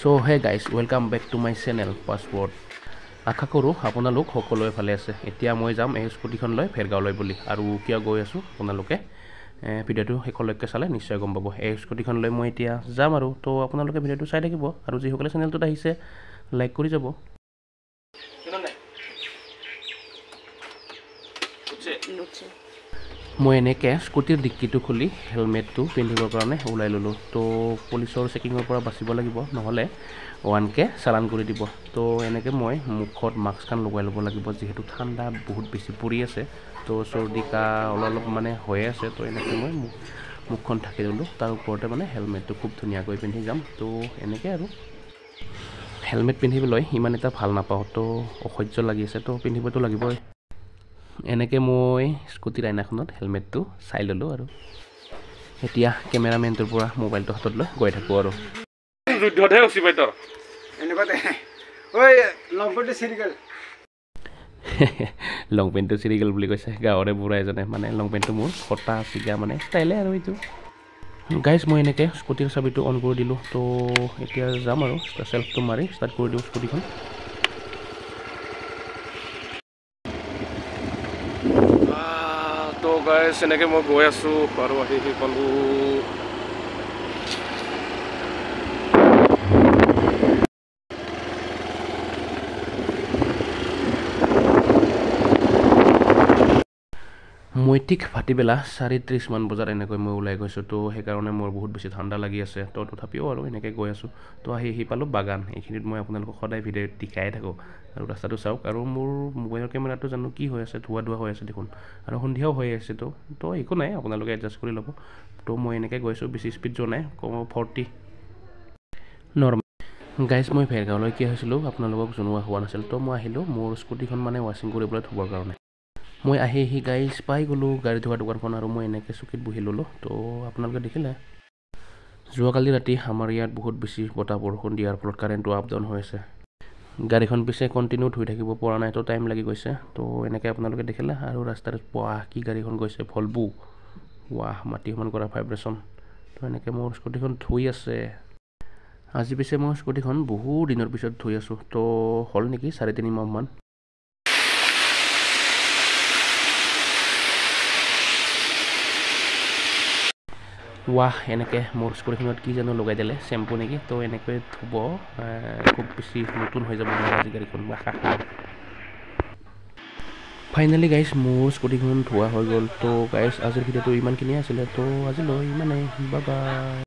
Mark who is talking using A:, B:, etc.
A: So hey guys welcome back to my channel password. আশা কৰোঁ আপোনালোক সকলোৱে ভালে আছে। এতিয়া মই যাম এই স্কুটিখন লৈ ভেৰগাঁৱলৈ বুলি, আৰু কিয় গৈ আছোঁ আপোনালোকে ভিডিঅ'টো শেষলৈকে চালে নিশ্চয় গম পাব। এই স্কুটিখন লৈ মই এতিয়া যাম আৰু তো আপোনালোকে ভিডিঅ'টো চাই থাকিব, আৰু যিসকলে চেনেলটোত আহিছে লাইক কৰি যাব। মই এনেকৈ স্কুটিৰ ডিক্কিটো খুলি হেলমেটটো পিন্ধিবৰ কাৰণে ওলাই ল'লোঁ। তো পুলিচৰ চেকিঙৰ পৰা বাচিব লাগিব, নহ'লে 1K চালান কৰি দিব। তো এনেকৈ মই মুখত মাস্কখন লগাই ল'ব লাগিব, যিহেতু ঠাণ্ডা বহুত বেছি পৰি আছে। তো চৰ্দি কাহ অলপ মানে হৈয়ে আছে। তো এনেকৈ মই মুখখন ঢাকি ল'লোঁ, তাৰ ওপৰতে মানে হেলমেটটো খুব ধুনীয়াকৈ পিন্ধি যাম। তো এনেকৈ আৰু হেলমেট পিন্ধিবলৈ ইমান এটা ভাল নাপাওঁ, তো অসহ্য লাগি আছে, তো পিন্ধিবতো লাগিবই। এনেকৈ মই স্কুটিৰ আইনাখনত হেলমেটটো চাই ল'লোঁ, আৰু এতিয়া কেমেৰামেনটোৰ পৰা মোবাইলটো হাতত লৈ গৈ থাকোঁ আৰু যুদ্ধতহে উচি পাই তোৰ এনেকুৱাতে লং পেণ্টটো চিৰি গ'ল বুলি কৈছে গাঁৱৰে বুঢ়া এজনে। মানে লং পেণ্টটো মোৰ ফটা চিগা মানে ষ্টাইলে আৰু এইটো। গাইজ মই এনেকৈ স্কুটিৰ চাবিটো অন কৰি দিলোঁ। তো এতিয়া যাম আৰু চেল্ফটো মাৰি ষ্টাৰ্ট কৰি দিওঁ স্কুটিখন। তো গাইজ এনেকৈ মই গৈ আছোঁ, আৰু আহি পালোঁ মই ঠিক ভাটিবেলা 4:30 মান বজাত এনেকৈ মই ওলাই গৈছোঁ। তো সেইকাৰণে মোৰ বহুত বেছি ঠাণ্ডা লাগি আছে। তো তথাপিও আৰু এনেকৈ গৈ আছোঁ। তো আহি পালোঁ বাগান। এইখিনিত মই আপোনালোকক সদায় ভিডিঅ'ত দেখাই থাকোঁ, আৰু ৰাস্তাটো চাওক। আৰু মোৰ মোবাইলৰ কেমেৰাটো জানো কি হৈ আছে, ধোৱা হৈ আছে দেখোন, আৰু সন্ধিয়াও হৈ আছে। তো একো নাই, আপোনালোকে এডজাষ্ট কৰি ল'ব। তো মই এনেকৈ গৈছোঁ, বেছি স্পীড যোৱা নাই, 40 নৰ্মেল। গাইজ মই ভেৰগাঁৱলৈ কি হৈছিলোঁ আপোনালোকক জনোৱা হোৱা নাছিল। তো মই আহিলোঁ মোৰ স্কুটিখন মানে ৱাশ্বিং কৰিবলৈ থ'বৰ কাৰণে। মই আহি গাইজ পাই গ'লোঁ গাড়ী ধোৱা দোকানখন, আৰু মই এনেকৈ চকীত বহি ল'লোঁ। তো আপোনালোকে দেখিলে যোৱাকালি ৰাতি আমাৰ ইয়াত বহুত বেছি বতাহ বৰষুণ দিয়াৰ ফলত কাৰেণ্টটো আপ ডাউন হৈ আছে। গাড়ীখন পিছে কণ্টিনিউ ধুই থাকিব পৰা নাই, তো টাইম লাগি গৈছে। তো এনেকৈ আপোনালোকে দেখিলে, আৰু ৰাস্তাত কি গাড়ীখন গৈছে, ভলভো, মাটি সমান কৰা ভাইব্ৰেশ্যন। তো এনেকৈ মোৰ স্কুটিখন ধুই আছে। আজি পিছে মই স্কুটিখন বহু দিনৰ পিছত ধুই আছোঁ। তো হ'ল নেকি 3.5 মাহমান। এনেকৈ মোৰ স্কুটিখনত কি জানো লগাই দিলে, চেম্পু নেকি। তো এনেকৈ ধুব খুব বেছি নতুন হৈ যাব নহয় আজি গাড়ীখন। ফাইনেলি গাইজ মোৰ স্কুটিখন ধোৱা হৈ গ'ল। তো গাইজ আজিৰ ভিডিঅ'টো ইমানখিনিয়ে আছিলে। তো আজিলৈ ইমানেই, বাই বাই।